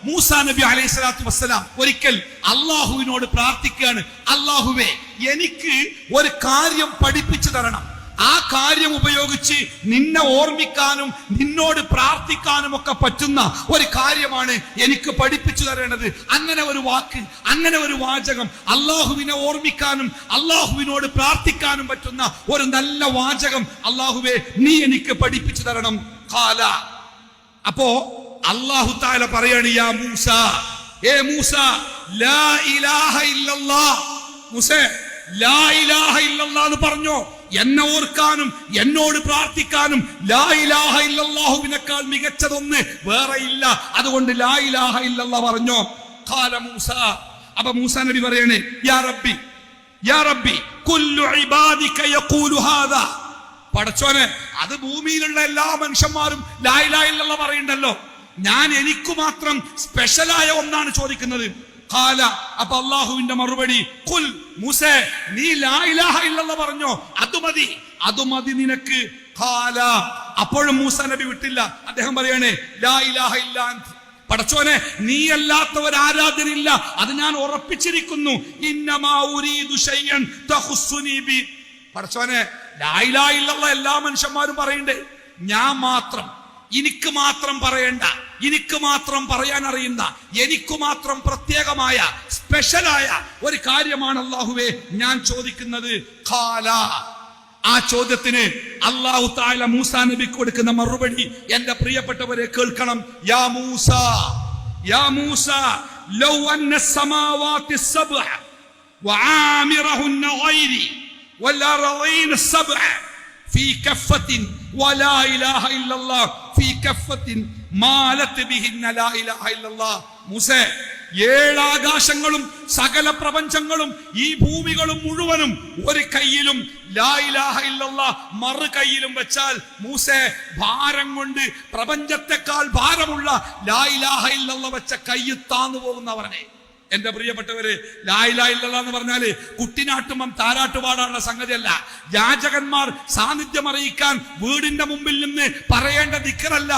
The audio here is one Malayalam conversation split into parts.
മൂസാ നബി അലൈഹി സ്വലാത്തു വസ്സലാം ഒരിക്കൽ അള്ളാഹുവിനോട് പ്രാർത്ഥിക്കുകയാണ്, അള്ളാഹുവേ എനിക്ക് ഒരു കാര്യം പഠിപ്പിച്ചു തരണം. ആ കാര്യം ഉപയോഗിച്ച് നിന്നെ ഓർമ്മിക്കാനും നിന്നോട് പ്രാർത്ഥിക്കാനും ഒക്കെ പറ്റുന്ന ഒരു കാര്യമാണ് എനിക്ക് പഠിപ്പിച്ചു തരേണ്ടത്. അങ്ങനെ ഒരു വാക്ക്, അങ്ങനെ ഒരു വാചകം, അള്ളാഹുവിനെ ഓർമ്മിക്കാനും അള്ളാഹുവിനോട് പ്രാർത്ഥിക്കാനും പറ്റുന്ന ഒരു നല്ല വാചകം അള്ളാഹുവേ നീ എനിക്ക് പഠിപ്പിച്ചു തരണം. ഖാല, അപ്പോ അല്ലാഹു തആല പറയാണ്, യാ മൂസ, ഏ മൂസ, ലാ ഇലാഹ ഇല്ലല്ലാഹ്. മൂസേ, ലാ ഇലാഹ ഇല്ലല്ലാഹ് എന്ന് പറഞ്ഞോ. എന്നെ ഓർക്കാനും എന്നോട് പ്രാർത്ഥിക്കാനും ലാ ഇലാഹ ഇല്ലല്ലാഹുവിനേക്കാൾ മികച്ചതൊന്ന് വേറെ ഇല്ല. അതുകൊണ്ട് ലാ ഇലാഹ ഇല്ലല്ലാഹ് പറഞ്ഞോ. ഖാല മൂസ, അപ്പൊ മൂസാ നബി പറയാണ്, യാ റബ്ബി, യാ റബ്ബി, കുല്ലു ഇബാദിക യഖൂലു ഹാദാ. പടച്ചോനെ, അത് ഭൂമിയിലുള്ള എല്ലാ മനുഷ്യന്മാരും ലാ ഇലാഹ ഇല്ലല്ലാഹ് പറയുന്നുണ്ടല്ലോ, ഞാൻ എനിക്ക് മാത്രം സ്പെഷ്യലായ ഒന്നാണ് ചോദിക്കുന്നത്. ഖാല, അപ്പൊ അല്ലാഹുവിന്റെ മറുപടി, ഖുൽ മൂസേ, നീ ലാ ഇലാഹ ഇല്ലല്ലാഹ് പറഞ്ഞോ, അത് മതി നിനക്ക്. ഖാല, അപ്പോഴും മൂസാ നബി വിട്ടില്ല. അദ്ദേഹം പറയാണ്, ലാ ഇലാഹ ഇല്ലാ അൻത. പടച്ചോനെ, നീ അല്ലാത്ത ഒരു ആരാധനയില്ല, അത് ഞാൻ ഉറപ്പിച്ചിരിക്കുന്നു. ഇന്നമാ ഉരീദു ശൈഅൻ തഖുസ്സുനി ബി. പടച്ചോനെ, ലാ ഇലാഹ ഇല്ലല്ലാഹ് എല്ലാ മനുഷ്യന്മാരും പറയണ്ടേ, ഞാൻ മാത്രം, എനിക്ക് മാത്രം പറയണ്ട, എനിക്ക് മാത്രം പറയാൻ അറിയുന്ന, എനിക്ക് മാത്രം പ്രത്യേകമായ സ്പെഷ്യലായ ഒരു കാര്യമാണ് അല്ലാഹുവേ ഞാൻ ചോദിക്കുന്നത്. ഖാല, ആ ചോദ്യത്തിന് അല്ലാഹു തആല മൂസാ നബിക്ക് കൊടുക്കുന്ന മറുപടി എന്റെ പ്രിയപ്പെട്ടവരെ കേൾക്കണം. യാ മൂസ, യാ മൂസ, ലൗ അന്ന السماوات السبع وعامرهن غيري والأرضين السبع في كفة ولا إله إلا الله في كفة مالت بهن لا إله إلا الله. മൂസേ, ഏഴാകാശങ്ങളും സകല പ്രപഞ്ചങ്ങളും ഈ ഭൂമികളും മുഴുവനും ഒരു കയ്യിലും ലാ ഇലാഹ ഇല്ലല്ലാഹ് മറു കയ്യിലും വെച്ചാൽ മൂസേ, ഭാരം കൊണ്ട് പ്രപഞ്ചത്തെക്കാൾ ഭാരമുള്ള ലാ ഇലാഹ ഇല്ലല്ലാഹ് വെച്ച കൈ താന്നു പോകുന്നവരെ. എന്റെ പ്രിയപ്പെട്ടവര്, ലാ ഇലാഹ ഇല്ലല്ലാഹ് എന്ന് പറഞ്ഞാല് കുട്ടിനാട്ടുമ്പം താരാട്ട് പാടാനുള്ള സംഗതിയല്ല. യാചകന്മാർ സാന്നിധ്യം അറിയിക്കാൻ വീടിന്റെ മുമ്പിൽ നിന്ന് പറയേണ്ട ദിക്റല്ല.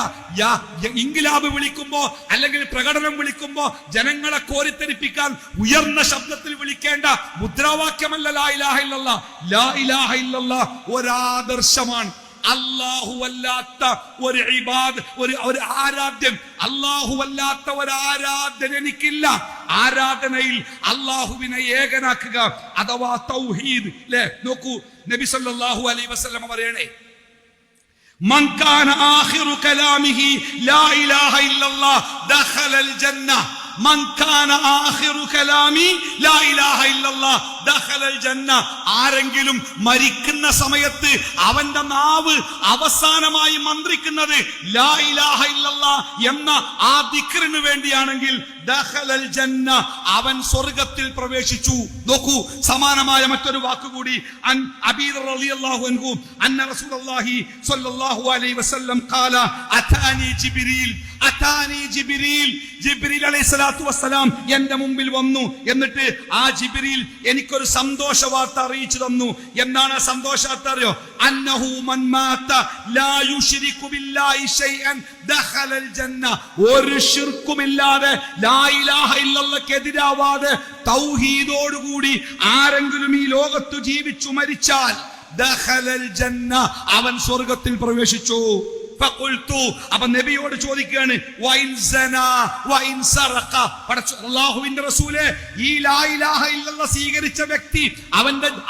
ഇൻകിലാബ് വിളിക്കുമ്പോ അല്ലെങ്കിൽ പ്രകടനം വിളിക്കുമ്പോ ജനങ്ങളെ കോരിത്തെരിപ്പിക്കാൻ ഉയർന്ന ശബ്ദത്തിൽ വിളിക്കേണ്ട മുദ്രാവാക്യമല്ല ലാ ഇലാഹ ഇല്ലല്ലാഹ്. ലാ ഇലാഹ ഇല്ലല്ലാഹ് ഒരാദർശമാണ്. അല്ലാഹു അല്ലാത്ത ഒരു ഇബാദ്, ഒരു ആരാധ്യൻ, അല്ലാഹു അല്ലാത്ത ഒരു ആരാധ്യൻ എനിക്കില്ല. ആരാധനയിൽ അല്ലാഹുവിനെ ഏകനാക്കുക അഥവാ തൗഹീദ്. ല്ലേ, നോക്കൂ, നബി സല്ലല്ലാഹു അലൈഹി വസല്ലം പറയണേ, മൻ കാന ആഖിറു കലാമിഹി ലാ ഇലാഹ ഇല്ലല്ലാഹ് ദഖലൽ ജന്ന. മൻ കാന ആഖിറു കലാമി ലാ ഇലാഹ ഇല്ലല്ലാഹ് ദഖലൽ ജന്ന. ആരെങ്കിലും മരിക്കുന്ന സമയത്ത് അവന്റെ നാവ് അവസാനമായി മന്ത്രിക്കുന്നത് ലാ ഇലാഹ ഇല്ലല്ലാഹ് എന്ന ആ ദിക്റിന് വേണ്ടിയാണെങ്കിൽ ദഖലൽ ജന്ന, അവൻ സ്വർഗ്ഗത്തിൽ പ്രവേശിച്ചു. നോക്കൂ, സമാനമായ മറ്റൊരു വാക്കുകൂടി. അൻ അബീ റളിയല്ലാഹു അൻഹു അന്ന റസൂലുള്ളാഹി സ്വല്ലല്ലാഹു അലൈഹി വസല്ലം ഖാല അതാനി ജിബ്രീൽ, അതാനി ജിബ്രീൽ. ജിബ്രീൽ അലൈഹിസ്സലാത്തു വസ്സലാം എന്റെ മുമ്പിൽ വന്നു. എന്നിട്ട് ആ ജിബ്രീൽ എനിക്കൊരു സന്തോഷ വാർത്ത അറിയിച്ചു തന്നു. എന്താണ് ആ സന്തോഷ വാർത്ത അറിയോ? അന്നഹു മൻ മാത ലാ യുശ്രികു ബില്ലാഹി ശൈഅൻ ദഖലൽ ജന്ന. ഒരു ശിർക്കുമില്ലാതെ ലാ ഇലാഹ ഇല്ലല്ലാഹ് എതിരാവാതെ തൗഹീദോടുകൂടി ആരെങ്കിലും ഈ ലോകത്ത് ജീവിച്ചു മരിച്ചാൽ ദഖലൽ ജന്ന, അവൻ സ്വർഗ്ഗത്തിൽ പ്രവേശിച്ചു. ഫഖുൽതു, അപ്പൊ നബിയോട് ചോദിക്കുകയാണ്, വഇൻ സനാ വഇൻ സറഖ. അല്ലാഹുവിന്റെ റസൂലേ, ഈ ലാ ഇലാഹ ഇല്ലല്ലാഹ് സ്വീകരിച്ച വ്യക്തി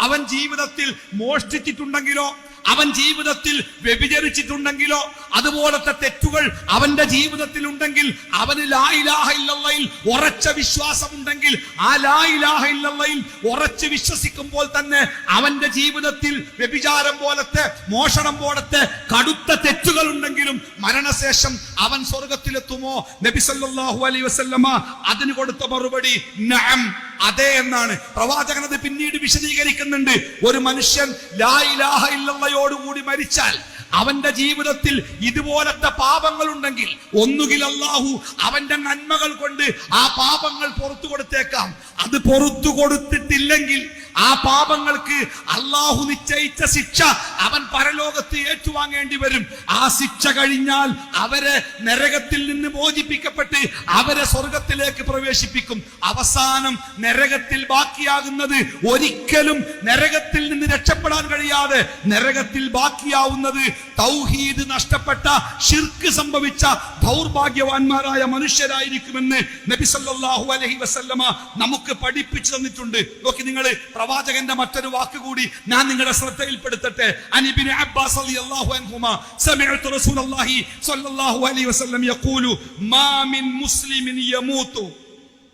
അവൻ ജീവിതത്തിൽ മോഷ്ടിച്ചിട്ടുണ്ടെങ്കിലോ, അവൻ ജീവിതത്തിൽ വ്യഭിചരിച്ചിട്ടുണ്ടെങ്കിലോ, അതുപോലത്തെ തെറ്റുകൾ അവന്റെ ജീവിതത്തിൽ ഉണ്ടെങ്കിൽ, അവന് ലാ ഇലാഹ ഇല്ലല്ലാഹിൽ ഉറച്ച വിശ്വാസമുണ്ടെങ്കിൽ, ആ ലാ ഇലാഹ ഇല്ലല്ലാഹിൽ ഉറച്ച് വിശ്വസിക്കുമ്പോൾ തന്നെ അവന്റെ ജീവിതത്തിൽ വ്യഭിചാരം പോലത്തെ, മോഷണം പോലത്തെ കടുത്ത തെറ്റുകൾ ഉണ്ടെങ്കിലും മരണശേഷം അവൻ സ്വർഗ്ഗത്തിലെത്തുമോ? നബി സല്ലല്ലാഹു അലൈഹി വസല്ലമ അതിന് കൊടുത്ത മറുപടി നഅം, അതെ എന്നാണ്. പ്രവാചകൻ അത് പിന്നീട് വിശദീകരിക്കുന്നുണ്ട്. ഒരു മനുഷ്യൻ ലാ ഇലാഹ ഇല്ലല്ലാഹയോടുകൂടി മരിച്ചാൽ അവന്റെ ജീവിതത്തിൽ ഇതുപോലത്തെ പാപങ്ങൾ ഉണ്ടെങ്കിൽ ഒന്നുകിൽ അല്ലാഹു അവന്റെ നന്മകൾ കൊണ്ട് ആ പാപങ്ങൾ പുറത്തു കൊടുത്തേക്കാം. അത് പുറത്തു കൊടുത്തിട്ടില്ലെങ്കിൽ ആ പാപങ്ങൾക്ക് അള്ളാഹു നിശ്ചയിച്ച ശിക്ഷ അവൻ പരലോകത്ത് ഏറ്റുവാങ്ങേണ്ടി വരും. ആ ശിക്ഷ കഴിഞ്ഞാൽ അവരെ നരകത്തിൽ നിന്ന് മോചിപ്പിക്കപ്പെട്ട് അവരെ സ്വർഗത്തിലേക്ക് പ്രവേശിപ്പിക്കും. അവസാനം നരകത്തിൽ ബാക്കിയാകുന്നത്, ഒരിക്കലും നരകത്തിൽ നിന്ന് രക്ഷപ്പെടാൻ കഴിയാതെ നരകത്തിൽ ബാക്കിയാവുന്നത് തൗഹീദ് നഷ്ടപ്പെട്ട, ശിർക്ക് സംഭവിച്ച ദൗർഭാഗ്യവാന്മാരായ മനുഷ്യരായിരിക്കുമെന്ന് നബി സല്ലല്ലാഹു അലൈഹി വസല്ലമ നമുക്ക് പഠിപ്പിച്ചു തന്നിട്ടുണ്ട്. നോക്കി നിങ്ങൾ, പ്രവാചകന്റെ മറ്റൊരു വാക്കുകൂടി ഞാൻ നിങ്ങളുടെ ശ്രദ്ധയിൽപ്പെടുത്തട്ടെ. അനിബിൻ അബ്ബാസ് റളിയല്ലാഹു അൻഹുമാ സമിഅതു റസൂലുള്ളാഹി സ്വല്ലല്ലാഹു അലൈഹി വസല്ലം യഖൂലു മാ മിൻ മുസ്ലിമിൻ യമൂതു,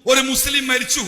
ഒരു മുസ്ലിം മരിച്ചു,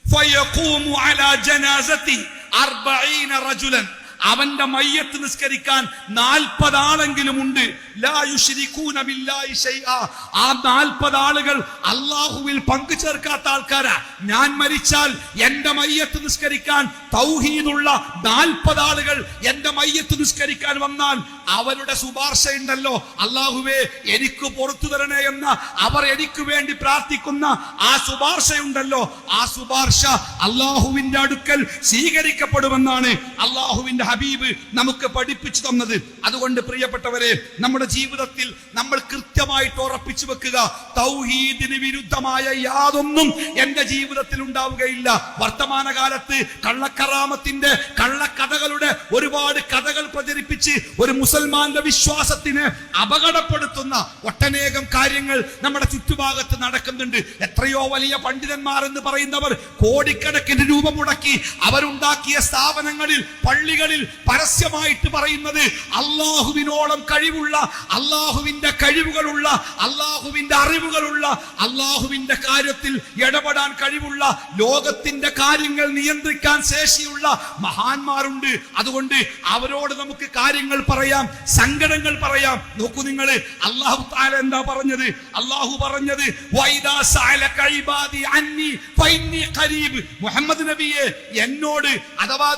ഫയഖൂമു അലാ ജനാസതി 40 റജുലൻ, അവന്റെ മയ്യത്ത് നിസ്കരിക്കാൻ 40 ആളെങ്കിലും ഉണ്ട്. ലാ യുശ്രികൂന ബില്ലാഹി ശൈആ, ആ 40 ആളുകൾ അല്ലാഹുവിൽ പങ്കു ചേർക്കാത്ത ആൾക്കാരാ. ഞാൻ മരിച്ചാൽ എന്റെ മയ്യത്ത് നിസ്കരിക്കാൻ തൗഹീദുള്ള 40 ആളുകൾ എന്റെ മയ്യത്ത് നിസ്കരിക്കാൻ വന്നാൽ അവരുടെ ശുപാർശ ഉണ്ടല്ലോ, അല്ലാഹുവേ എനിക്ക് പുറത്തു തരണേ എന്ന അവർ എനിക്ക് വേണ്ടി പ്രാർത്ഥിക്കുന്ന ആ ശുപാർശയുണ്ടല്ലോ, ആ ശുപാർശ അല്ലാഹുവിന്റെ അടുക്കൽ സ്വീകരിക്കപ്പെടുമെന്നാണ് അല്ലാഹുവിന്റെ ഹബീബ് നമുക്ക് പഠിപ്പിച്ചു തന്നത്. അതുകൊണ്ട് പ്രിയപ്പെട്ടവരെ, നമ്മുടെ ജീവിതത്തിൽ നമ്മൾ കൃത്യമായിട്ട് ഉറപ്പിച്ചു വെക്കുക, തൗഹീദിന് വിരുദ്ധമായ യാതൊന്നും എന്റെ ജീവിതത്തിൽ ഉണ്ടാവുകയില്ല. വർത്തമാനകാലത്ത് കള്ളക്കറാമത്തിന്റെ, കള്ളക്കഥകളുടെ ഒരുപാട് കഥകൾ പ്രചരിപ്പിച്ച് ഒരു മുസൽമാന്റെ വിശ്വാസത്തിന് അപകടപ്പെടുത്തുന്ന ഒട്ടനേകം കാര്യങ്ങൾ നമ്മുടെ ചുറ്റുഭാഗത്ത് നടക്കുന്നുണ്ട്. എത്രയോ വലിയ പണ്ഡിതന്മാർ എന്ന് പറയുന്നവർ കോടിക്കണക്കിന് രൂപ മുടക്കി അവരുണ്ടാക്കിയ സ്ഥാപനങ്ങളിൽ, പള്ളികളിൽ പരസ്യമായിട്ട് പറയുന്നത് അള്ളാഹുവിനോളം കഴിവുള്ള, അള്ളാഹുവിന്റെ കഴിവുകളുള്ള, അള്ളാഹുവിന്റെ അറിവുകളുള്ള, അള്ളാഹുവിന്റെ കാര്യത്തിൽ ഇടപെടാൻ കഴിവുള്ള, ലോകത്തിന്റെ കാര്യങ്ങൾ നിയന്ത്രിക്കാൻ ശേഷിയുള്ള മഹാന്മാരുണ്ട്. അതുകൊണ്ട് അവരോട് നമുക്ക് കാര്യങ്ങൾ പറയാം, സങ്കടങ്ങൾ പറയാം. നോക്കൂ നിങ്ങൾ, അല്ലാഹു തആല എന്താ പറഞ്ഞത്? അല്ലാഹു പറഞ്ഞത് വൈദാ സഅലക ഇബാദി അന്നി ഫഇന്നി ഖരീബ്. മുഹമ്മദ് നബിയെ, എന്നോട് അഥവാ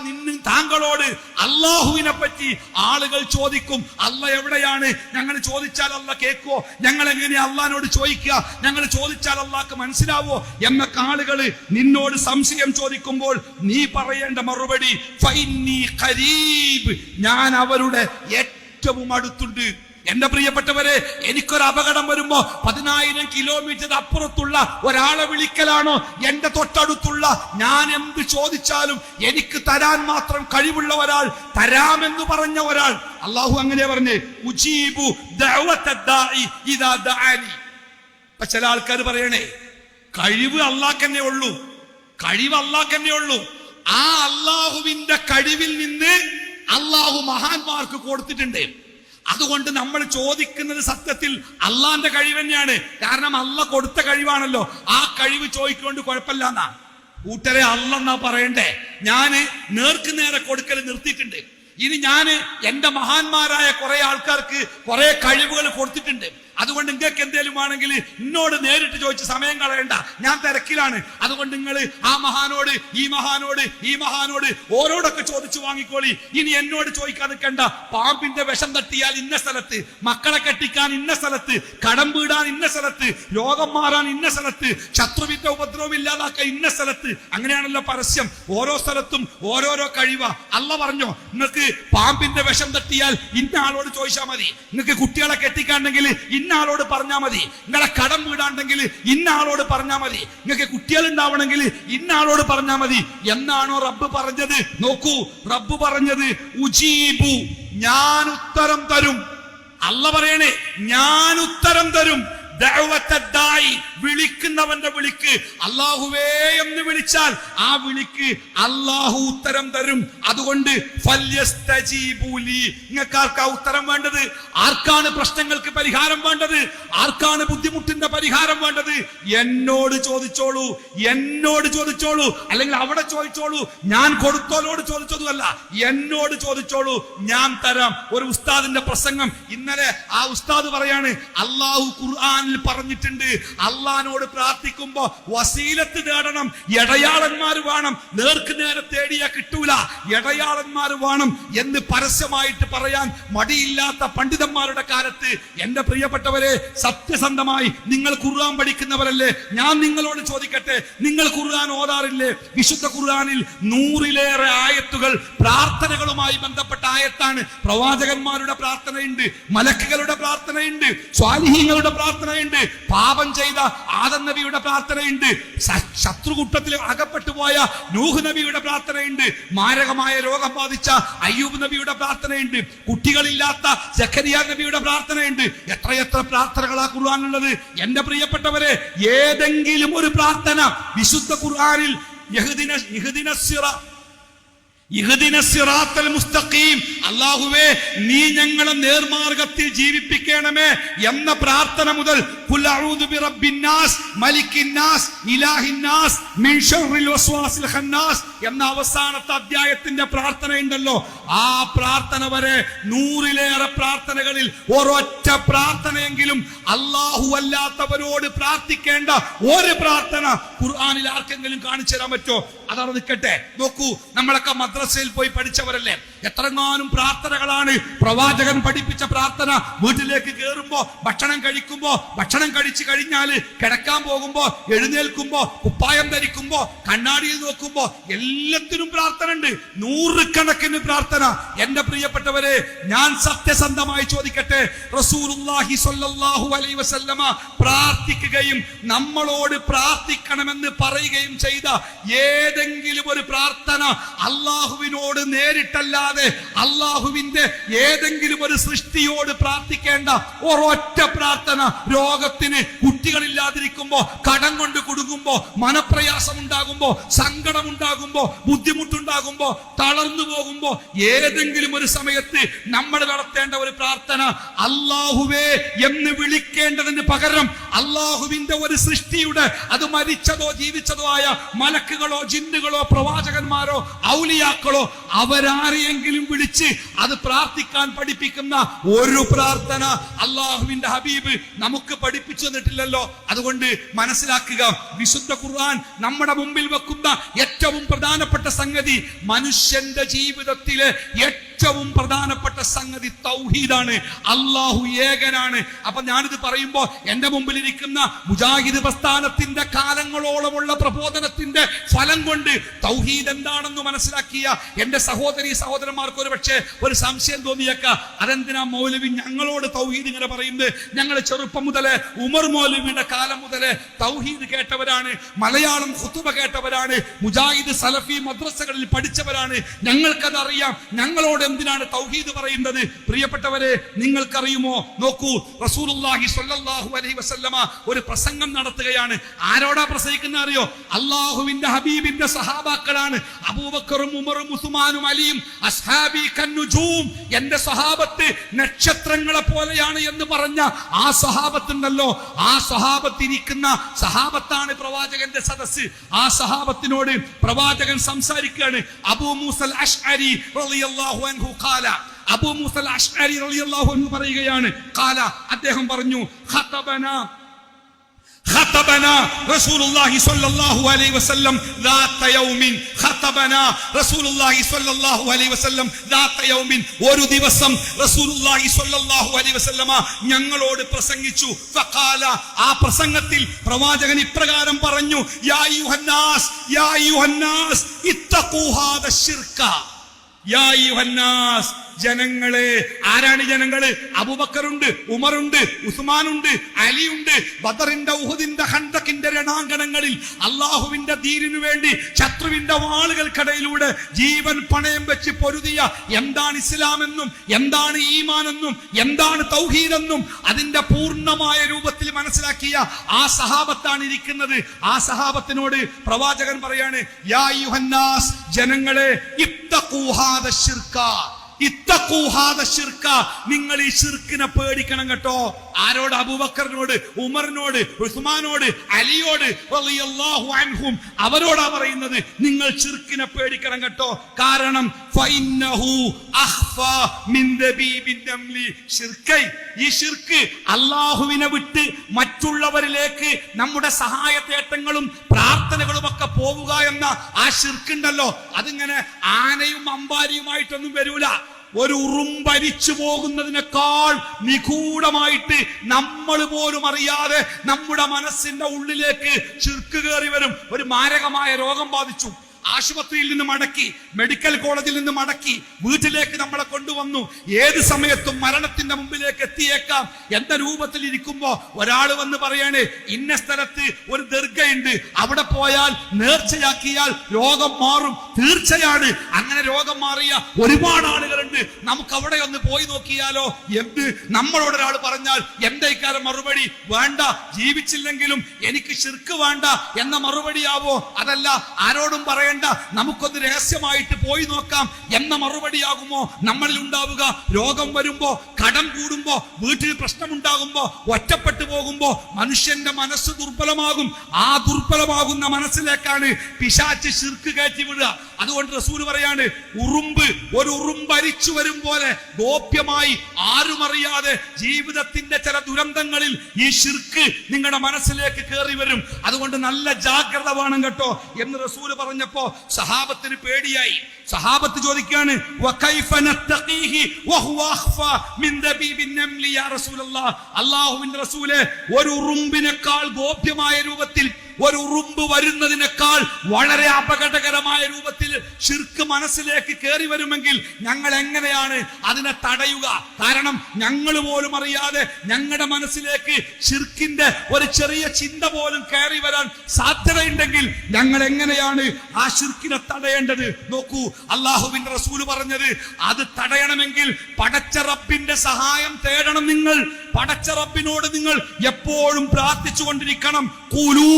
താങ്കളോട് അല്ലാഹുവിനെ പറ്റി ആളുകൾ ചോദിക്കും. അല്ല എവിടെയാണ്? ഞങ്ങൾ ചോദിച്ചാൽ അല്ല കേൾക്കോ? ഞങ്ങൾ എങ്ങനെയാ അള്ളാഹിനോട് ചോദിക്കുക? ഞങ്ങൾ ചോദിച്ചാൽ അള്ളാഹ്ക്ക് മനസ്സിലാവോ എന്നൊക്കെ ആളുകൾ നിന്നോട് സംശയം ചോദിക്കുമ്പോൾ നീ പറയേണ്ട മറുപടി ഫഇന്നി ഖരീബ്, ഞാൻ അവരുടെ ഏറ്റവും അടുത്തുണ്ട്. എന്റെ പ്രിയപ്പെട്ടവരെ, എനിക്കൊരു അപകടം വരുമ്പോ 10,000 കിലോമീറ്റർ അപ്പുറത്തുള്ള ഒരാളെ വിളിക്കലാണോ എന്റെ തൊട്ടടുത്തുള്ള ഞാൻ എന്ത് ചോദിച്ചാലും എനിക്ക് തരാൻ മാത്രം കഴിവുള്ള ഒരാൾ, തരാമെന്ന് പറഞ്ഞ ഒരാൾ? അള്ളാഹു അങ്ങനെ പറഞ്ഞ് ഉജീബു ദഅവത്തദ്ദാഇ ഇദാ ദഅനി. ചില ആൾക്കാർ പറയണേ കഴിവ് അള്ളാഹ്ക്കന്നെ ഉള്ളൂ, കഴിവ് അള്ളാഹ്ക്കന്നെ ഉള്ളൂ. ആ അള്ളാഹുവിന്റെ കഴിവിൽ നിന്ന് അള്ളാഹു മഹാന്മാർക്ക് കൊടുത്തിട്ടുണ്ട്. അതുകൊണ്ട് നമ്മൾ ചോദിക്കുന്നത് സത്യത്തിൽ അള്ളാന്റെ കഴിവ് തന്നെയാണ്. കാരണം അള്ള കൊടുത്ത കഴിവാണല്ലോ. ആ കഴിവ് ചോദിക്കൊണ്ട് കുഴപ്പമില്ല എന്നാ കൂട്ടരെ അല്ലെന്നാ പറയണ്ടേ. ഞാന് നേർക്ക് നേരെ കൊടുക്കൽ നിർത്തിയിട്ടുണ്ട്. ഇനി ഞാന് എന്റെ മഹാന്മാരായ കുറെ ആൾക്കാർക്ക് കുറെ കഴിവുകൾ കൊടുത്തിട്ടുണ്ട്. അതുകൊണ്ട് നിങ്ങൾക്ക് എന്തേലും ആണെങ്കിൽ എന്നോട് നേരിട്ട് ചോദിച്ച് സമയം കളയണ്ട, ഞാൻ തിരക്കിലാണ്. അതുകൊണ്ട് നിങ്ങൾ ആ മഹാനോട്, ഈ മഹാനോട്, ഈ മഹാനോട് ഓരോടൊക്കെ ചോദിച്ചു വാങ്ങിക്കോളി. ഇനി എന്നോട് ചോദിക്കാൻ നിൽക്കണ്ട. പാമ്പിന്റെ വിഷം തട്ടിയാൽ ഇന്ന സ്ഥലത്ത്, മക്കളെ കെട്ടിക്കാൻ ഇന്ന സ്ഥലത്ത്, കടം വീടാൻ ഇന്ന സ്ഥലത്ത്, രോഗം മാറാൻ ഇന്ന സ്ഥലത്ത്, ശത്രുവിന്റെ ഉപദ്രവം ഇല്ലാതാക്കാൻ ഇന്ന സ്ഥലത്ത്. അങ്ങനെയാണല്ലോ പരസ്യം. ഓരോ സ്ഥലത്തും ഓരോരോ കഴിവാ. അല്ല പറഞ്ഞോ, നിങ്ങൾക്ക് പാമ്പിന്റെ വിഷം തട്ടിയാൽ ഇന്ന ആളോട് ചോദിച്ചാൽ മതി. നിങ്ങൾക്ക് കുട്ടികളെ കെട്ടിക്കാണ്ടെങ്കിൽ ഇന്ന ആളോട് പറഞ്ഞാൽ മതി. നിങ്ങളെ കടം വീടാണ്ടെങ്കിൽ ഇന്ന ആളോട് പറഞ്ഞാൽ മതി. നിങ്ങൾക്ക് കുട്ടികൾ ഉണ്ടാവണമെങ്കിൽ ഇന്ന ആളോട് പറഞ്ഞാൽ മതി എന്നാണോ റബ്ബ് പറഞ്ഞത്? നോക്കൂ, റബ്ബ് പറഞ്ഞത് ഉജീബു, ഞാൻ ഉത്തരം തരും. അല്ല പറയണേ ഞാൻ ഉത്തരം തരും. ദഅവത്തദ്ദാഇ, വിളിക്കുന്നവന്റെ വിളിക്ക് അല്ലാഹുവേ എന്ന് വിളിച്ചാൽ ആ വിളിക്ക് അല്ലാഹു ഉത്തരം തരും. അതുകൊണ്ട് ഫല്യസ്തജീബൂലി, നിങ്ങൾക്കാർക്കാ ഉത്തരം വേണ്ടത്? ആർക്കാണ് പ്രശ്നങ്ങൾക്ക് പരിഹാരം വേണ്ടത്? ആർക്കാണ് ബുദ്ധിമുട്ടിന്റെ പരിഹാരം വേണ്ടത്? എന്നോട് ചോദിച്ചോളൂ, എന്നോട് ചോദിച്ചോളൂ. അല്ലെങ്കിൽ അവിടെ ചോദിച്ചോളൂ, ഞാൻ കൊടുത്തോലോട് ചോദിച്ചതുമല്ല, എന്നോട് ചോദിച്ചോളൂ, ഞാൻ തരാം. ഒരു ഉസ്താദിന്റെ പ്രസംഗം ഇന്നലെ ആ ഉസ്താദ് പറയാണ്, അല്ലാഹു ഖുർആൻ ഖുർആനിൽ പറഞ്ഞിട്ടുണ്ട്, അള്ളാഹിനോട് പ്രാർത്ഥിക്കുമ്പോ വസീലത്ത് തേടണം, ഇടയാളന്മാർ വേണം, നേർക്ക് നേരെ തേടിയാ കിട്ടൂല, ഇടയാളന്മാർ വേണം എന്ന് പരസ്യമായിട്ട് പറയാൻ മടിയില്ലാത്ത പണ്ഡിതന്മാരുടെ കാലത്ത് എന്റെ പ്രിയപ്പെട്ടവരെ, സത്യസന്ധമായി നിങ്ങൾ ഖുർആൻ പഠിക്കുന്നവരല്ലേ, ഞാൻ നിങ്ങളോട് ചോദിക്കട്ടെ, നിങ്ങൾ ഖുർആൻ ഓതാറില്ലേ? വിശുദ്ധ ഖുർആനിൽ 100-ലേറെ ആയത്തുകൾ പ്രാർത്ഥനകളുമായി ബന്ധപ്പെട്ട ആയത്താണ്. പ്രവാചകന്മാരുടെ പ്രാർത്ഥനയുണ്ട്, മലക്കുകളുടെ പ്രാർത്ഥനയുണ്ട്, സ്വാലിഹീങ്ങളുടെ പ്രാർത്ഥനയുണ്ട്, പാപം ചെയ്ത ആദം നബിയുടെ പ്രാർത്ഥനയുണ്ട്, ശത്രുകൂട്ടത്തിൽ അകപ്പെട്ടു പോയ നൂഹ് നബിയുടെ പ്രാർത്ഥനയുണ്ട്, മാരകമായ രോഗം ബാധിച്ച അയ്യൂബ് നബിയുടെ പ്രാർത്ഥനയുണ്ട്, കുട്ടികളില്ലാത്ത സഖരിയ നബിയുടെ പ്രാർത്ഥനയുണ്ട്. എത്രയെത്ര പ്രാർത്ഥനകളാ ഖുർആനിലുള്ളത്. എന്റെ പ്രിയപ്പെട്ടവരെ, ഏതെങ്കിലും ഒരു പ്രാർത്ഥന വിശുദ്ധ ഖുർആനിൽ അല്ലാഹുവേ നീ ഞങ്ങളെ നേർമാർഗത്തിൽ ജീവിപ്പിക്കണമേ എന്ന പ്രാർത്ഥന മുതൽ ഖുൽ അഊദു ബിറബ്ബിന്നാസ് മലിക്കിന്നാസ് ഇലാഹിന്നാസ് മിൻ ശർറിൽ വസ്വാസിൽ ഖന്നാസ് എന്ന അവസാനത്തെ അധ്യായത്തിന്റെ പ്രാർത്ഥനയുണ്ടല്ലോ, ആ പ്രാർത്ഥന വരെ 100-ലേറെ പ്രാർത്ഥനകളിൽ ഒരൊറ്റ പ്രാർത്ഥനയെങ്കിലും അല്ലാഹു അല്ലാത്തവരോട് പ്രാർത്ഥിക്കേണ്ട ഒരു പ്രാർത്ഥന ഖുർആനിൽ ആർക്കെങ്കിലും കാണിച്ചു തരാൻ പറ്റോ? അതവിടെ നിൽക്കട്ടെ. നോക്കൂ, നമ്മളൊക്കെ മദ്രസയിൽ പോയി പഠിച്ചവരല്ലേ, എത്രങ്ങാനും പ്രാർത്ഥനകളാണ് പ്രവാചകൻ പഠിപ്പിച്ച പ്രാർത്ഥന. വീട്ടിലേക്ക് കയറുമ്പോ, ഭക്ഷണം കഴിക്കുമ്പോ, ഭക്ഷണം കഴിച്ചു കഴിഞ്ഞാല് കിടക്കാൻ പോകുമ്പോ, എഴുന്നേൽക്കുമ്പോ, കുപ്പായം ധരിക്കുമ്പോ, കണ്ണാടിയിൽ നോക്കുമ്പോ, എല്ലാത്തിനും പ്രാർത്ഥന ഉണ്ട്, 100 കണക്കിന് പ്രാർത്ഥന. എന്റെ പ്രിയപ്പെട്ടവരെ, ഞാൻ സത്യസന്ധമായി ചോദിക്കട്ടെ, റസൂലുള്ളാഹി സ്വല്ലല്ലാഹു അലൈഹി വസല്ലമ പ്രാർത്ഥിക്കുകയും നമ്മളോട് പ്രാർത്ഥിക്കണമെന്ന് പറയുകയും ചെയ്ത ഏതെങ്കിലും ഒരു പ്രാർത്ഥന അള്ളാഹുവിനോട് നേരിട്ടല്ലാതെ അള്ളാഹുവിന്റെ ഏതെങ്കിലും ഒരു സൃഷ്ടിയോട് പ്രാർത്ഥിക്കേണ്ട ഒരൊറ്റ പ്രാർത്ഥന, രോഗത്തിന്, കുട്ടികളില്ലാതിരിക്കുമ്പോ, കടം കൊണ്ട് കുടുങ്ങുമ്പോ, മനപ്രയാസം ഉണ്ടാകുമ്പോ, സങ്കടം ഉണ്ടാകുമ്പോ, ബുദ്ധിമുട്ടുണ്ടാകുമ്പോ, തളർന്നു പോകുമ്പോ, ഏതെങ്കിലും ഒരു സമയത്ത് നമ്മൾ നടത്തേണ്ട ഒരു പ്രാർത്ഥന, അല്ലാഹുവേ എന്ന് വിളിക്കേണ്ടതിന് പകരം അള്ളാഹുവിന്റെ ഒരു സൃഷ്ടിയുടെ, അത് മരിച്ചതോ ജീവിച്ചതോ ആയ മലക്കുകളോ ജിന്നുകളോ പ്രവാചകന്മാരോ ഔലിയാക്കളോ അവരാരെയെങ്കിലും വിളിച്ച് അത് പ്രാർത്ഥിക്കാൻ പഠിപ്പിക്കുന്ന ഒരു പ്രാർത്ഥന അള്ളാഹുവിന്റെ ഹബീബ് നമുക്ക് പഠിപ്പിച്ചു തന്നിട്ടില്ലല്ലോ. അതുകൊണ്ട് മനസ്സിലാക്കുക, വിശുദ്ധ ഖുർആൻ നമ്മുടെ മുമ്പിൽ വെക്കുന്ന ഏറ്റവും പ്രധാനപ്പെട്ട സംഗതി, മനുഷ്യന്റെ ജീവിതത്തിലെ ഏറ്റവും പ്രധാനപ്പെട്ട സംഗതി തൗഹീദാണ്. അല്ലാഹു ഏകനാണ്. അപ്പൊ ഞാനിത് പറയുമ്പോ എന്റെ മുമ്പിൽ ഇരിക്കുന്ന മുജാഹിദ് പ്രസ്ഥാനത്തിന്റെ കാലങ്ങളോളമുള്ള പ്രബോധനത്തിന്റെ ഫലം കൊണ്ട് തൗഹീദ് എന്താണെന്ന് മനസ്സിലാക്കിയ എന്റെ സഹോദരി സഹോദരന്മാർക്ക് ഒരു പക്ഷേ ഒരു സംശയം തോന്നിയേക്കാം, അതെന്തിനാ മൗലവി ഞങ്ങളോട് തൗഹീദ് ഇങ്ങനെ പറയുന്നത്? ഞങ്ങൾ ചെറുപ്പം മുതലേ ഉമർ മൗലവിയുടെ കാലം മുതലേ തൗഹീദ് കേട്ടവരാണ്, മലയാളം ഖുതുബ കേട്ടവരാണ്, മുജാഹിദ് സലഫി മദ്രസകളിൽ പഠിച്ചവരാണ്, ഞങ്ങൾക്കതറിയാം, ഞങ്ങളോട് എന്തിനാണ് തൗഹീദ് പറയുന്നത്? പ്രിയപ്പെട്ടവരെ, നിങ്ങൾക്കറിയുമോ? നോക്കൂ, റസൂലുള്ളാഹി സ്വല്ലല്ലാഹു അലൈഹി വസല്ലമ ഒരു പ്രസംഗം നടത്തുകയാണ്. ആരോടാ പ്രസംഗിക്കുന്ന അറിയോ? അല്ലാഹുവിന്റെ ഹബീബിന്റെ സഹാബാക്കളാണ്. അബൂബക്കറും ഉമറും ഉസ്മാനും അലിയും അസ്ഹാബി കന്നുജൂം, എന്റെ സഹാബത്ത് നക്ഷത്രങ്ങളെ പോലെയാണ് എന്ന് പറഞ്ഞ ആ സഹാബത്തുണ്ടല്ലോ, ആ സഹാബത്തിരിക്കുന്ന സഹാബത്താണ് പ്രവാചകന്റെ സദസ്സ്. ആ സഹാബത്തിനോട് പ്രവാചകൻ സംസാരിക്കുകയാണ്. അബൂ മൂസൽ അശ്അരി റളിയല്ലാഹു അൻഹു ഖാല, അബൂ മൂസൽ അശ്അരി റളിയല്ലാഹു അൻഹു പറയുകയാണ്, ഖാല, അദ്ദേഹം പറഞ്ഞു, خطبنا رسول الله صلى الله عليه وسلم ذات يوم خطبنا رسول الله صلى الله عليه وسلم ذات يوم ഒരു ദിവസം റസൂലുള്ളാഹി സ്വല്ലല്ലാഹു അലൈഹി വസല്ലമ ഞങ്ങളോട് പ്രസംഗിച്ചു. ഫഖാല, ആ പ്രസംഗത്തിൽ പ്രവാചകൻ ഇപ്രകാരം പറഞ്ഞു, യാ അയ്യുഹന്നാസ് യാ അയ്യുഹന്നാസ് ഇത്തഖൂ ഹാദ ശിർക. യാ അയ്യുഹന്നാസ്, ജനങ്ങളെ. ആരാണ് ജനങ്ങള്? അബൂബക്കറുണ്ട്, ഉമറുണ്ട്, ഉസ്മാനുണ്ട്, അലിയുണ്ട്. ബദറിന്റെ, ഉഹുദിന്റെ, ഖന്തക്കിന്റെ രണാങ്കണങ്ങളിൽ അള്ളാഹുവിന്റെ ദീനിനു വേണ്ടി ശത്രുവിന്റെ വാളുകൾക്കിടയിലൂടെ ജീവൻ പണയം വെച്ച് പൊരുതിയ എന്താണ് ഇസ്ലാമെന്നും എന്താണ് ഈമാനെന്നും എന്താണ് തൗഹീദെന്നും അതിന്റെ പൂർണ്ണമായ രൂപത്തിൽ മനസ്സിലാക്കിയ ആ സഹാബത്താണ് ഇരിക്കുന്നത്. ആ സഹാബത്തിനോട് പ്രവാചകൻ പറയാണ്, യാ അയ്യുഹന്നാസ്, ജനങ്ങളെ, ഇത്തഖൂ ഹാദ ശിർക, നിങ്ങൾ ഈ ശിർക്കിനെ പേടിക്കണം കേട്ടോ. ആരോട്? അബൂബക്കറിനോട്, ഉമറിനോട്, ഉസ്മാനോട്, അലിയോട് റളിയല്ലാഹു അൻഹും. അവരോടാ പറയുന്നത്, നിങ്ങൾ ശിർക്കിനെ പേടിക്കണം കേട്ടോ. കാരണം ഫഇന്നഹു അഖ്ഫാ മിൻ ദബീബിൻ നംലി. ഈ ശിർക്ക് അല്ലാഹുവിനെ വിട്ട് മറ്റുള്ളവരിലേക്ക് നമ്മുടെ സഹായതേട്ടങ്ങളും പ്രാർത്ഥനകളും ഒക്കെ പോവുക എന്ന ആ ശിർക്കുണ്ടല്ലോ, അതിങ്ങനെ ആനയും അമ്പാരിയുമായിട്ടൊന്നും വരൂല. ഒരു ഉറുമ്പരിച്ചു പോകുന്നതിനേക്കാൾ നിഗൂഢമായിട്ട് നമ്മൾ പോലും അറിയാതെ നമ്മുടെ മനസ്സിന്റെ ഉള്ളിലേക്ക് ശിർക്ക് കയറി വരും. ഒരു മാരകമായ രോഗം ബാധിച്ചു, ആശുപത്രിയിൽ നിന്ന് മടക്കി, മെഡിക്കൽ കോളേജിൽ നിന്ന് മടക്കി, വീട്ടിലേക്ക് നമ്മളെ കൊണ്ടുവന്നു. ഏത് സമയത്തും മരണത്തിന്റെ മുമ്പിലേക്ക് എത്തിയേക്കാം എന്ന രൂപത്തിൽ ഇരിക്കുമ്പോ ഒരാൾ വന്ന് പറയാണ്, ഇന്ന സ്ഥലത്ത് ഒരു ദർഗയുണ്ട്, അവിടെ പോയാൽ നേർച്ചയാക്കിയാൽ രോഗം മാറും. തീർച്ചയാണ്, അങ്ങനെ രോഗം മാറിയ ഒരുപാട് ആളുകളുണ്ട്, നമുക്ക് അവിടെ ഒന്ന് പോയി നോക്കിയാലോ എന്ന് നമ്മളോട് ഒരാൾ പറഞ്ഞാൽ എന്റെ ഇക്കാരം മറുപടി, വേണ്ട, ജീവിച്ചില്ലെങ്കിലും എനിക്ക് ശിർക്ക് വേണ്ട എന്ന മറുപടിയാവോ? അതല്ല, ആരോടും പറയണ്ട, നമുക്കൊന്ന് രഹസ്യമായിട്ട് പോയി നോക്കാം എന്ന മറുപടിയാകുമോ നമ്മളിൽ ഉണ്ടാവുക? രോഗം വരുമ്പോ, കടം കൂടുമ്പോ, വീട്ടിൽ പ്രശ്നമുണ്ടാകുമ്പോ, ഒറ്റപ്പെട്ടു പോകുമ്പോ മനുഷ്യന്റെ മനസ്സ് ദുർബലമാകും. ആ ദുർബലമാകുന്ന മനസ്സിലേക്കാണ് പിശാച് ശിർക്ക് കയറ്റി വിടുക. അതുകൊണ്ട് റസൂൽ പറയാണ്, ഒരു ഉറുമ്പരിച്ചു വരും പോലെ ഗോപ്യമായി ആരും അറിയാതെ ജീവിതത്തിന്റെ ചില ദുരന്തങ്ങളിൽ ഈ ശിർക്ക് നിങ്ങളുടെ മനസ്സിലേക്ക് കയറി വരും. അതുകൊണ്ട് നല്ല ജാഗ്രത വേണം കേട്ടോ എന്ന് റസൂൽ പറഞ്ഞപ്പോ സഹാബത്തിന് പേടിയായി. സഹാബത്ത് ചോദിക്കാണ്, അല്ലാഹുവിന്റെ റസൂലേ, ഒരു ഉറുമ്പിനേക്കാൾ ഗോപ്യമായ രൂപത്തിൽ, ഒരു ഉറുമ്പ് വരുന്നതിനേക്കാൾ വളരെ അപകടകരമായ രൂപത്തിൽ ശിർക്ക് മനസ്സിലേക്ക് കയറി വരുമെങ്കിൽ ഞങ്ങൾ എങ്ങനെയാണ് അതിനെ തടയുക? കാരണം ഞങ്ങൾ പോലും അറിയാതെ ഞങ്ങളുടെ മനസ്സിലേക്ക് ശിർക്കിന്റെ ഒരു ചെറിയ ചിന്ത പോലും കയറി വരാൻ സാധ്യതയുണ്ടെങ്കിൽ ഞങ്ങൾ എങ്ങനെയാണ് ആ ശിർക്കിനെ തടയേണ്ടത്? നോക്കൂ, അല്ലാഹുവിന്റെ റസൂല് പറഞ്ഞത്, അത് തടയണമെങ്കിൽ പടച്ച റബ്ബിന്റെ സഹായം തേടണം. നിങ്ങൾ പടച്ച റബ്ബിനോട് നിങ്ങൾ എപ്പോഴും പ്രാർത്ഥിച്ചു കൊണ്ടിരിക്കണം. ഖുലൂ,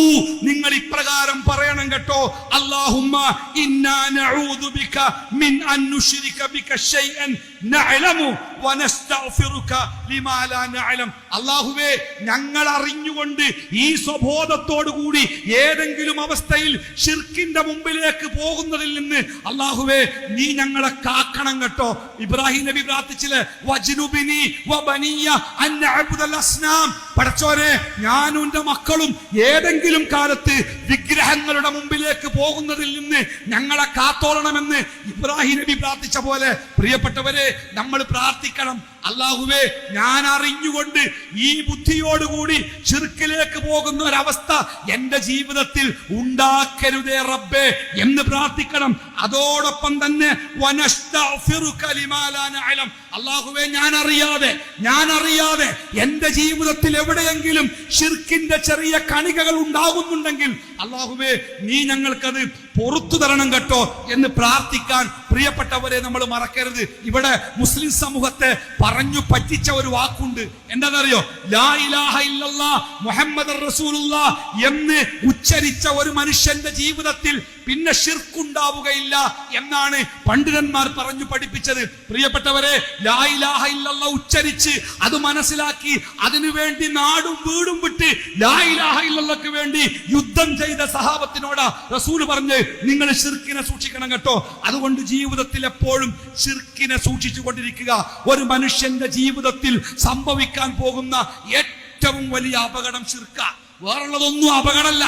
നിങ്ങൾ ഇപ്രകാരം പറയണം കേട്ടോ, അല്ലാഹുമ്മ ഇന്നാ നഊദു ബിക മിൻ അൻ നുശ്രിക ബിക ശൈഅൻ നഅലമു വനസ്തഗ്ഫിറുക ലിമാ ലാ നഅലം. അല്ലാഹുവേ, ഞങ്ങൾ അറിഞ്ഞുകൊണ്ട് ഈ സ്വബോധത്തോടു കൂടി ഏതെങ്കിലും അവസ്ഥയിൽ ശിർക്കിന്റെ മുമ്പിലേക്ക് പോകുന്നതിൽ നിന്ന് അല്ലാഹുവേ നീ ഞങ്ങളെ കാക്കണം കേട്ടോ. ഇബ്രാഹിം നബി പ്രാർത്ഥിച്ചില്ലേ, വജ്നുബിനി വബനിയ അൻ നഅബുദൽ അസ്നാം. പടച്ചോനെ, ഞാനും എന്റെ മക്കളും ഏതെങ്കിലും കാലത്ത് വിഗ്രഹങ്ങളുടെ മുമ്പിലേക്ക് പോകുന്നതിൽ നിന്ന് ഞങ്ങളെ കാത്തോളണമെന്ന് ഇബ്രാഹിം നബി പ്രാർത്ഥിച്ച പോലെ പ്രിയപ്പെട്ടവരെ നമ്മൾ പ്രാർത്ഥിക്കണം. അല്ലാഹുവേ, ഞാൻ അറിഞ്ഞുകൊണ്ട് ഈ ബുദ്ധിയോടുകൂടി ശിർക്കിലേക്ക് പോകുന്ന ഒരവസ്ഥ എന്റെ ജീവിതത്തിൽ ഉണ്ടാക്കരുതേ റബ്ബേ എന്ന് പ്രാർത്ഥിക്കണം. അതോടൊപ്പം തന്നെ അല്ലാഹുവേ, ഞാൻ അറിയാതെ എന്റെ ജീവിതത്തിൽ എവിടെയെങ്കിലും ശിർക്കിന്റെ ചെറിയ കണികകൾ ഉണ്ടാകുന്നുണ്ടെങ്കിൽ അല്ലാഹുവേ നീ ഞങ്ങൾക്കത് പുറത്തു തരണം കേട്ടോ എന്ന് പ്രാർത്ഥിക്കാൻ പ്രിയപ്പെട്ടവരെ നമ്മൾ മറക്കരുത്. ഇവിടെ മുസ്ലിം സമൂഹത്തെ പറഞ്ഞു പറ്റിച്ച ഒരു വാക്കുണ്ട്, എന്താണെന്നറിയോ? ലാ ഇലാഹ ഇല്ലല്ലാഹ് മുഹമ്മദുർ റസൂലുള്ളാഹ് എന്ന് ഉച്ചരിച്ച ഒരു മനുഷ്യന്റെ ജീവിതത്തിൽ പിന്നെ ശിർക്കുണ്ടാവുകയില്ല എന്നാണ് പണ്ഡിതന്മാർ പറഞ്ഞു പഠിപ്പിച്ചത്. പ്രിയപ്പെട്ടവരെ, ലാ ഇലാഹ ഇല്ലല്ലാഹ് ഉച്ചരിച്ച് അത് മനസ്സിലാക്കി അതിനുവേണ്ടി നാടും വീടും വിട്ട് ലാ ഇലാഹ ഇല്ലല്ലാഹ്ക്ക് വേണ്ടി യുദ്ധം ചെയ്ത സഹാബത്തിനോടാ റസൂൽ പറഞ്ഞ്, നിങ്ങൾ ശിർക്കിനെ സൂക്ഷിക്കണം കേട്ടോ. അതുകൊണ്ട് ജീവിതത്തിൽ എപ്പോഴും ശിർക്കിനെ സൂക്ഷിച്ചു കൊണ്ടിരിക്കുക. ഒരു മനുഷ്യന്റെ ജീവിതത്തിൽ സംഭവിക്കാൻ പോകുന്ന ഏറ്റവും വലിയ അപകടം ശിർക്ക. വേറുള്ളതൊന്നും അപകടമല്ല.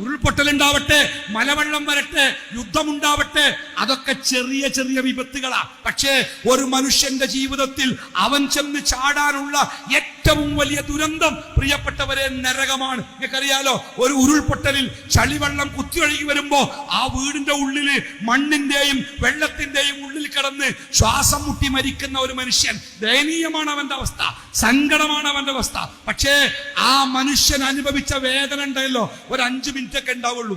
ഉരുൾപൊട്ടലുണ്ടാവട്ടെ, മലവെള്ളം വരട്ടെ, യുദ്ധമുണ്ടാവട്ടെ, അതൊക്കെ ചെറിയ ചെറിയ വിപത്തുകളാ. പക്ഷേ ഒരു മനുഷ്യന്റെ ജീവിതത്തിൽ അവൻ ചെന്ന് ചാടാനുള്ള ഏറ്റവും വലിയ ദുരന്തം പ്രിയപ്പെട്ടവരെ നരകമാണ്. നിങ്ങൾക്കറിയാലോ, ഒരു ഉരുൾപൊട്ടലിൽ ചളിവെള്ളം കുത്തിയൊഴുകി വരുമ്പോ ആ വീടിന്റെ ഉള്ളില് മണ്ണിന്റെയും വെള്ളത്തിന്റെയും ഉള്ളിൽ കിടന്ന് ശ്വാസം മുട്ടി മരിക്കുന്ന ഒരു മനുഷ്യൻ, ദയനീയമാണ് അവന്റെ അവസ്ഥ, സങ്കടമാണ് അവന്റെ അവസ്ഥ. പക്ഷേ ആ മനുഷ്യൻ അനുഭവിച്ച വേദന ഉണ്ടല്ലോ, ഒരു 5 മിനിറ്റ് ഒക്കെ ഉണ്ടാവുള്ളൂ.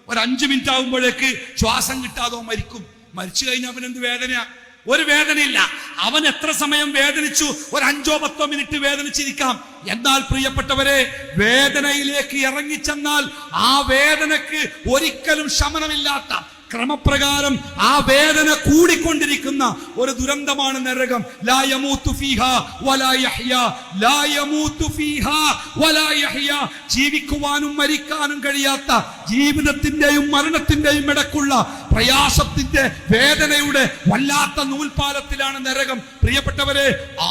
ഒരു 5 മിനിറ്റ് ആകുമ്പോഴേക്ക് ശ്വാസം കിട്ടാതെ മരിക്കും. മരിച്ചു കഴിഞ്ഞാൽ അവൻ എന്ത് വേദനയാ? ഒരു വേദനയില്ല. അവൻ എത്ര സമയം വേദനിച്ചു? ഒരു 5-10 മിനിറ്റ് വേദനിച്ചിരിക്കാം. എന്നാൽ പ്രിയപ്പെട്ടവരെ, വേദനയിലേക്ക് ഇറങ്ങിച്ചെന്നാൽ ആ വേദനക്ക് ഒരിക്കലും ശമനമില്ലാത്ത, ക്രമപ്രകാരം ആ വേദന കൂടിക്കൊണ്ടിരിക്കുന്ന ഒരു ദുരന്തമാണ് നരകം. ലാ യമൂതു ഫീഹാ വലാ യഹ്യാ, ലാ യമൂതു ഫീഹാ വലാ യഹ്യാ. ജീവിക്കുവാനും മരിക്കാനും കഴിയാത്ത, ജീവിതത്തിന്റെയും മരണത്തിന്റെയും ഇടക്കുള്ള പ്രയാസത്തിന്റെ വേദനയുടെ വല്ലാത്ത നൂൽപാലത്തിലാണ് നരകം. പ്രിയപ്പെട്ടവരെ,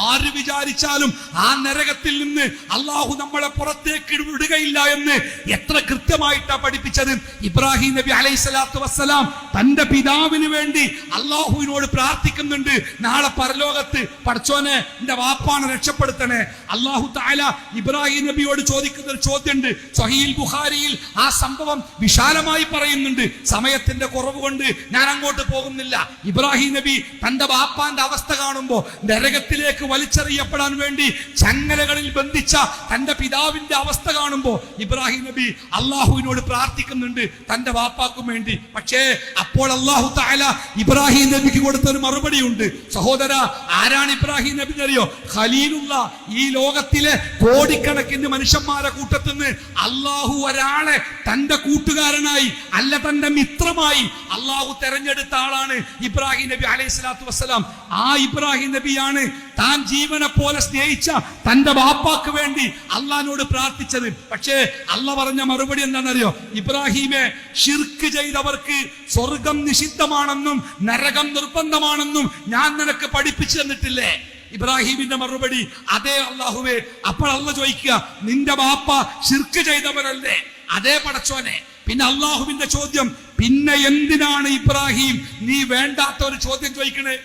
ആര് വിചാരിച്ചാലും ആ നരകത്തിൽ നിന്ന് അള്ളാഹു നമ്മളെ പുറത്തേക്ക് വിടുകയില്ല എന്ന് എത്ര കൃത്യമായിട്ടാണ് പഠിപ്പിച്ചത്. ഇബ്രാഹിം നബി അലൈഹിസ്സലാത്തു വസ്സലാം തന്റെ പിതാവിന് വേണ്ടി അള്ളാഹുവിനോട് പ്രാർത്ഥിക്കുന്നുണ്ട്. നാളെ പരലോകത്ത് പടച്ചോനെ എന്റെ വാപ്പാനെ രക്ഷപ്പെടുത്തണേ. അള്ളാഹു തആല ഇബ്രാഹിം നബിയോട് ചോദിക്കുന്ന ഒരു ചോദ്യമുണ്ട്. സ്വഹീഹുൽ ബുഖാരിയിൽ ആ സംഭവം വിശാലമായി പറയുന്നുണ്ട്. സമയത്തിന്റെ കുറവ് കൊണ്ട് ഞാൻ അങ്ങോട്ട് പോകുന്നില്ല. ഇബ്രാഹിം നബി തന്റെ വാപ്പാന്റെ അവസ്ഥ കാണുമ്പോ, നരകത്തിലേക്ക് വലിച്ചെറിയപ്പെടാൻ വേണ്ടി ചങ്ങലകളിൽ ബന്ധിച്ച തന്റെ പിതാവിന്റെ അവസ്ഥ കാണുമ്പോ ഇബ്രാഹിം നബി അള്ളാഹുവിനോട് പ്രാർത്ഥിക്കുന്നുണ്ട് തന്റെ വാപ്പാക്കും വേണ്ടി. പക്ഷേ അപ്പോൾ അല്ലാഹു തആല ഇബ്രാഹിം നബിക്ക് കൊടുത്തൊരു മറുപടി ഉണ്ട്. സഹോദര, ആരാണ് ഇബ്രാഹിം നബി അറിയോ? ഖലീലുള്ള. ഈ ലോകത്തിലെ കോടിക്കണക്കിന് മനുഷ്യന്മാരെ കൂട്ടത്തിൽ നിന്ന് അള്ളാഹു ഒരാളെ തന്റെ കൂട്ടുകാരനായി, അല്ല തന്റെ മിത്രമായി അള്ളാഹു തെരഞ്ഞെടുത്ത ആളാണ് ഇബ്രാഹിം നബി അലൈഹിസ്സലാത്തു വസ്സലാം. ആ ഇബ്രാഹിം നബിയാണ് താൻ ജീവനെ പോലെ സ്നേഹിച്ച തന്റെ വാപ്പാക്ക് വേണ്ടി അള്ളാഹിനോട് പ്രാർത്ഥിച്ചത്. പക്ഷേ അള്ളാഹ് പറഞ്ഞ മറുപടി എന്താണെന്നറിയോ? ഇബ്രാഹിമെ, ശിർക്ക് ചെയ്തവർക്ക് സ്വർഗം നിഷിദ്ധമാണെന്നും നരകം നിർബന്ധമാണെന്നും ഞാൻ നിനക്ക് പഠിപ്പിച്ചു തന്നിട്ടില്ലേ? ഇബ്രാഹിമിന്റെ മറുപടി, അതേ അള്ളാഹുവേ. അപ്പോൾ അള്ളാഹ് ചോദിക്കുക, നിന്റെ വാപ്പ ശിർക്ക് ചെയ്തവരല്ലേ? അതേ പടച്ചോനെ. പിന്നെ അള്ളാഹുവിന്റെ ചോദ്യം, പിന്നെ എന്തിനാണ് ഇബ്രാഹിം നീ വേണ്ടാത്ത ഒരു ചോദ്യം ചോദിക്കണേ?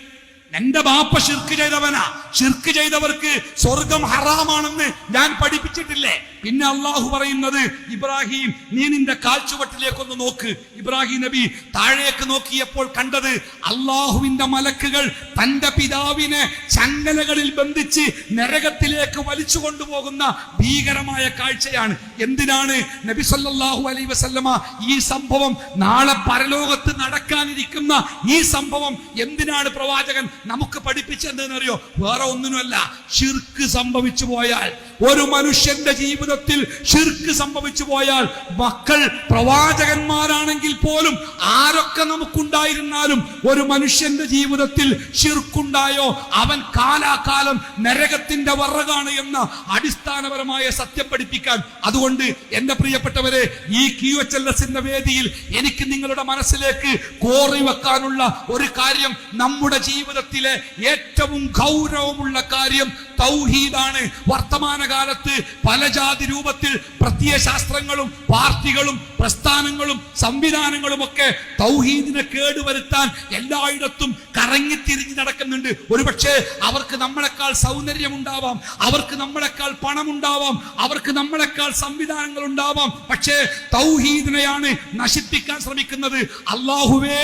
എന്റെ ബാപ്പ ശിർക്ക് ചെയ്തവനാ. ശിർക്ക് ചെയ്തവർക്ക് സ്വർഗം ഹറാമാണെന്ന് ഞാൻ പഠിപ്പിച്ചിട്ടില്ലേ? പിന്നെ അള്ളാഹു പറയുന്നത്, ഇബ്രാഹിം നീ നിന്റെ കാൽച്ചുവട്ടിലേക്കൊന്ന് നോക്ക്. ഇബ്രാഹിം നബി താഴേക്ക് നോക്കിയപ്പോൾ കണ്ടത് അള്ളാഹുവിന്റെ മലക്കുകൾ തന്റെ പിതാവിനെ ചങ്ങലകളിൽ ബന്ധിച്ച് നരകത്തിലേക്ക് വലിച്ചു കൊണ്ടുപോകുന്ന ഭീകരമായ കാഴ്ചയാണ്. എന്തിനാണ് നബി സല്ലല്ലാഹു അലൈഹി വസല്ലമ ഈ സംഭവം, നാളെ പരലോകത്ത് നടക്കാനിരിക്കുന്ന ഈ സംഭവം എന്തിനാണ് പ്രവാചകൻ നമുക്ക് പഠിപ്പിച്ചെന്നറിയോ? വേറെ ഒന്നിനുമല്ല. ശിർക്ക് സംഭവിച്ചു പോയാൽ, ഒരു മനുഷ്യന്റെ ജീവിതത്തിൽ ശിർക്ക് സംഭവിച്ചു പോയാൽ, മക്കൾ പ്രവാചകന്മാരാണെങ്കിൽ പോലും ആരൊക്കെ നമുക്കുണ്ടായിരുന്നാലും, ഒരു മനുഷ്യന്റെ ജീവിതത്തിൽ ശിർക്കുണ്ടായോ അവൻ കാലാകാലം നരകത്തിന്റെ വറകാണ് എന്ന അടിസ്ഥാനപരമായ സത്യം പഠിപ്പിക്കാൻ. അതുകൊണ്ട് എന്റെ പ്രിയപ്പെട്ടവരെ, ഈ QHLSന്റെ വേദിയിൽ എനിക്ക് നിങ്ങളുടെ മനസ്സിലേക്ക് കോറി വെക്കാനുള്ള ഒരു കാര്യം, നമ്മുടെ ജീവിതത്തിലെ ഏറ്റവും ഗൗരവമുള്ള കാര്യം തൗഹീദാണ്. വർത്തമാനകാലത്ത് പല ജാതി രൂപത്തിൽ പ്രത്യയശാസ്ത്രങ്ങളും പാർട്ടികളും പ്രസ്ഥാനങ്ങളും സംവിധാനങ്ങളും ഒക്കെ തൗഹീദിനെ കേടുവരുത്താൻ എല്ലായിടത്തും കറങ്ങിത്തിരിഞ്ഞ് നടക്കുന്നുണ്ട്. ഒരുപക്ഷെ അവർക്ക് നമ്മളെക്കാൾ സൗന്ദര്യമുണ്ടാവാം, അവർക്ക് നമ്മളെക്കാൾ പണമുണ്ടാവാം, അവർക്ക് നമ്മളെക്കാൾ സംവിധാനങ്ങൾ ഉണ്ടാവാം. പക്ഷേ തൗഹീദിനെയാണ് നശിപ്പിക്കാൻ ശ്രമിക്കുന്നത്. അല്ലാഹുവേ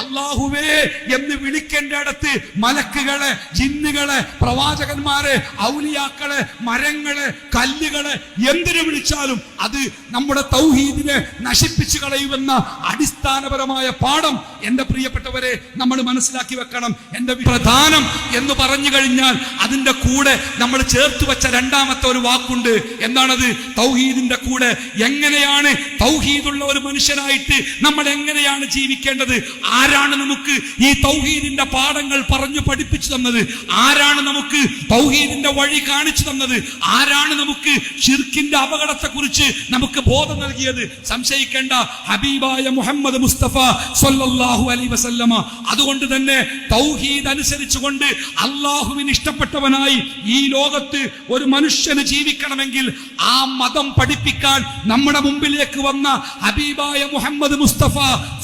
അല്ലാഹുവേ എന്ന് വിളിക്കേണ്ട ഇടത്ത് മലക്കുകളെ, ജിന്നുകളെ, പ്രവാചകന്മാരെ, ഔലിയാക്കളെ, മരങ്ങളെ, കല്ലുകളെ എന്തിനു വിളിച്ചാലും അത് നമ്മുടെ തൗഹീദിനെ നശിപ്പിച്ചു കളയുമെന്ന അടിസ്ഥാനപരമായ പാഠം എന്റെ പ്രിയപ്പെട്ടവരെ നമ്മൾ മനസ്സിലാക്കി വെക്കണം. എന്റെ പ്രധാനം എന്ന് പറഞ്ഞു കഴിഞ്ഞാൽ അതിന്റെ കൂടെ നമ്മൾ ചേർത്ത് വെച്ച രണ്ടാമത്തെ ഒരു വാക്കുണ്ട്. എന്താണത്? തൗഹീദിന്റെ കൂടെ എങ്ങനെയാണ് തൗഹീദുള്ള ഒരു മനുഷ്യനായിട്ട് നമ്മൾ എങ്ങനെയാണ് ജീവിക്കേണ്ടത്? ആരാണ് നമുക്ക് ഈ തൗഹീദിന്റെ പാഠങ്ങൾ പറഞ്ഞു പഠിപ്പിച്ചു തന്നത്? ആരാണ് നമുക്ക് തൗഹീദിന്റെ വഴി കാണിച്ചു തന്നത്? ആരാണ് നമുക്ക് ശിർക്കിന്റെ അപകടത്തെ കുറിച്ച് നമുക്ക് ബോധം നൽകിയത്? സംശയിക്കേണ്ട, ഹബീബായ മുഹമ്മദ് മുസ്തഫ സ്വല്ലല്ലാഹു അലൈഹി വസല്ലമ. അതുകൊണ്ട് തന്നെ തൗഹീദ് അനുസരിച്ചുകൊണ്ട് അള്ളാഹുവിന് ഇഷ്ടപ്പെട്ടവനായി ഈ ലോകത്ത് ഒരു മനുഷ്യന് ജീവിക്കണമെങ്കിൽ ആ മതം പഠിപ്പിക്കാൻ നമ്മുടെ മുമ്പിലേക്ക് വന്ന ഹബീബായ മുഹമ്മദ് മുസ്തഫ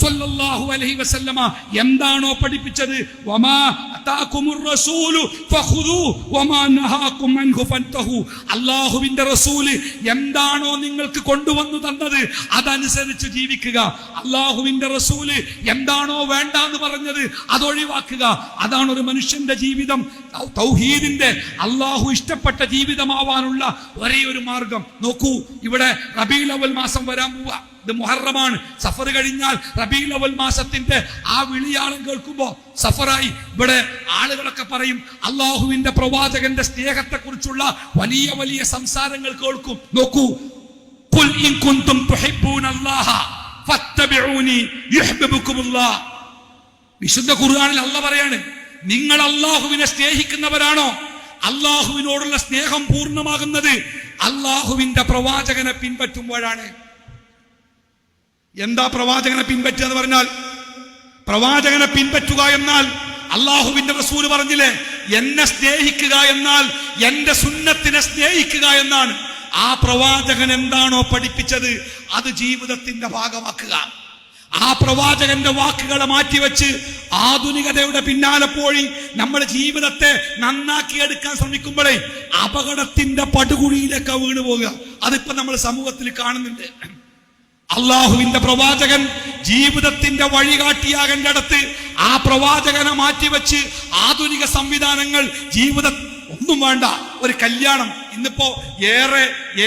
സ്വല്ലല്ലാഹു അലൈഹി വസല്ലമ എന്താണോ പഠിപ്പിച്ചത്, വമാ അതാകുമുർ റസൂലു ഫഖുദൂ വമാ നഹാകും അൻഹു ഫൻതഹു. അല്ലാഹുവിന്റെ റസൂല് എന്താണോ നിങ്ങൾക്ക് കൊണ്ടുവന്നു തന്നത് അതനുസരിച്ച് ജീവിക്കുക. അല്ലാഹുവിന്റെ റസൂല് എന്താണോ വേണ്ടാന്ന് പറഞ്ഞത് അതൊഴിവാക്കുക. അതാണ് ഒരു മനുഷ്യന്റെ ജീവിതം. തൗഹീദിന്റെ അല്ലാഹു ഇഷ്ടപ്പെട്ട ജീവിതമാവാനുള്ള ഒരേ ഒരു മാർഗം. നോക്കൂ, ഇവിടെ റബീഉൽ അവ്വൽ മാസം വരാൻ പോവാ. ഇത് മുഹറമാണ്. സഫർ കഴിഞ്ഞാൽ റബീഉൽ അവ്വൽ മാസത്തിന്റെ ആ വിളിയാളം കേൾക്കുമ്പോ സഫറായി ഇവിടെ ആളുകളൊക്കെ പറയും, അള്ളാഹുവിന്റെ പ്രവാചകന്റെ സ്നേഹത്തെ കുറിച്ചുള്ള വലിയ വലിയ സംസാരങ്ങൾ കേൾക്കും. നോക്കൂ, ഖുൽ ഇൻ കുൻതും തുഹിബ്ബൂനല്ലാഹ, ഫത്തബിഊനി യുഹ്ബിബുകുമുല്ലാഹ്. വിശുദ്ധ ഖുർആനിൽ അല്ലാഹ് പറയാണ്, നിങ്ങൾ അല്ലാഹുവിനെ സ്നേഹിക്കുന്നവരാണോ? അല്ലാഹുവിനോടുള്ള സ്നേഹം പൂർണ്ണമാകുന്നത് അല്ലാഹുവിന്റെ പ്രവാചകനെ പിൻപറ്റുമ്പോഴാണ്. എന്താ പ്രവാചകനെ പിൻപറ്റുക എന്ന് പറഞ്ഞാൽ? പ്രവാചകനെ പിൻപറ്റുക എന്നാൽ അല്ലാഹുവിന്റെ റസൂൽ പറഞ്ഞില്ലേ, എന്നെ സ്നേഹിക്കുക എന്നാൽ എന്റെ സുന്നത്തിനെ സ്നേഹിക്കുക എന്നാണ്. ആ പ്രവാചകൻ എന്താണോ പഠിപ്പിച്ചത് അത് ജീവിതത്തിന്റെ ഭാഗമാക്കുക. ആ പ്രവാചകന്റെ വാക്കുകളെ മാറ്റിവെച്ച് ആധുനികതയുടെ പിന്നാലെ പോയി നമ്മുടെ ജീവിതത്തെ നന്നാക്കിയെടുക്കാൻ ശ്രമിക്കുമ്പോഴേ അപകടത്തിന്റെ പടുകുഴിയിലേക്ക് വീണു പോകുക. അതിപ്പോ നമ്മൾ സമൂഹത്തിൽ കാണുന്നുണ്ട്. അള്ളാഹുവിന്റെ പ്രവാചകൻ ജീവിതത്തിന്റെ വഴികാട്ടിയാകേണ്ടടുത്ത് ആ പ്രവാചകനെ മാറ്റിവെച്ച് ആധുനിക സംവിധാനങ്ങൾ ഒന്നും വേണ്ട, ഒരു കല്യാണം. ഇന്നിപ്പോ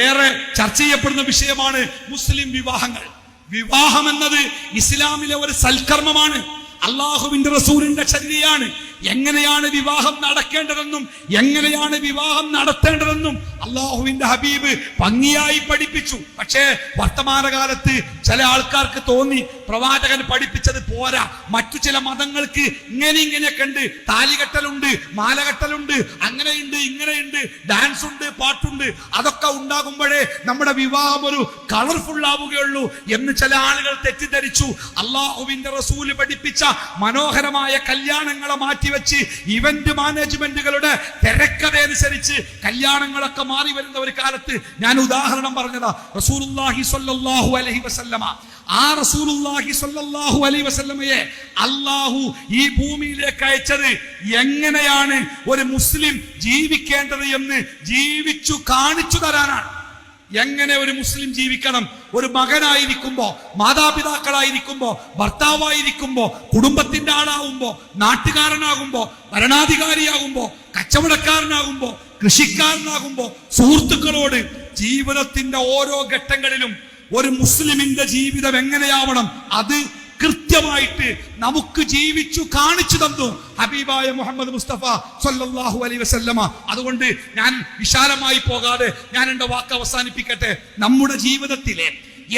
ഏറെ ചർച്ച ചെയ്യപ്പെടുന്ന വിഷയമാണ് മുസ്ലിം വിവാഹങ്ങൾ. വിവാഹം എന്നത് ഇസ്ലാമിലെ ഒരു സൽക്കർമ്മമാണ്, അള്ളാഹുവിന്റെ റസൂലിന്റെ ചര്യയാണ്. എങ്ങനെയാണ് വിവാഹം നടക്കേണ്ടതെന്നും എങ്ങനെയാണ് വിവാഹം നടത്തേണ്ടതെന്നും അള്ളാഹുവിന്റെ ഹബീബ് ഭംഗിയായി പഠിപ്പിച്ചു. പക്ഷേ വർത്തമാനകാലത്ത് ചില ആൾക്കാർക്ക് തോന്നി പ്രവാചകൻ പഠിപ്പിച്ചത് പോരാ, മറ്റു ചില മതങ്ങൾക്ക് ഇങ്ങനെയൊക്കെ ഉണ്ട്, താലികെട്ടലുണ്ട്, മാലകെട്ടലുണ്ട്, അങ്ങനെയുണ്ട്, ഇങ്ങനെയുണ്ട്, ഡാൻസ് ഉണ്ട്, പാട്ടുണ്ട്. അതൊക്കെ ഉണ്ടാകുമ്പോഴേ നമ്മുടെ വിവാഹം ഒരു കളർഫുൾ ആവുകയുള്ളൂ എന്ന് ചില ആളുകൾ തെറ്റിദ്ധരിച്ചു. അള്ളാഹുവിന്റെ റസൂല് പഠിപ്പിച്ച മനോഹരമായ കല്യാണങ്ങളെ മാറ്റിവെച്ച് ഇവന്റ് മാനേജ്മെന്റുകളുടെ തിരക്കഥയനുസരിച്ച് കല്യാണങ്ങളൊക്കെ മാറി വരുന്ന ഒരു കാലത്ത് ഞാൻ ഉദാഹരണം പറഞ്ഞതാ. റസൂലുള്ളാഹി സ്വല്ലല്ലാഹു അലൈഹി വസല്ലമ, ആ റസൂലുള്ളാഹി സ്വല്ലല്ലാഹു അലൈഹി വസല്ലമയെ അല്ലാഹു ഈ ഭൂമിയിലേക്ക് അയച്ചത് എങ്ങനെയാണ് ഒരു മുസ്ലിം ജീവിക്കേണ്ടത് എന്ന് ജീവിച്ചു കാണിച്ചു തരാനാണ്. എങ്ങനെ ഒരു മുസ്ലിം ജീവിക്കണം? ഒരു മകനായിരിക്കുമ്പോ, മാതാപിതാക്കളായിരിക്കുമ്പോ, ഭർത്താവായിരിക്കുമ്പോ, കുടുംബത്തിന്റെ ആളാവുമ്പോ, നാട്ടുകാരനാകുമ്പോ, ഭരണാധികാരിയാകുമ്പോ, കച്ചവടക്കാരനാകുമ്പോ, കൃഷിക്കാരനാകുമ്പോ, സുഹൃത്തുക്കളോട് ജീവിതത്തിന്റെ ഓരോ ഘട്ടങ്ങളിലും ഒരു മുസ്ലിമിന്റെ ജീവിതം എങ്ങനെയാവണം അത് കൃത്യമായിട്ട് നമുക്ക് ജീവിച്ചു കാണിച്ചു തന്നു ഹബീബായ മുഹമ്മദ് മുസ്തഫ സ്വല്ലല്ലാഹു അലൈഹി വസല്ലമ. അതുകൊണ്ട് ഞാൻ വിശാലമായി പോകാതെ ഞാൻ എന്റെ വാക്ക് അവസാനിപ്പിക്കട്ടെ. നമ്മുടെ ജീവിതത്തിലെ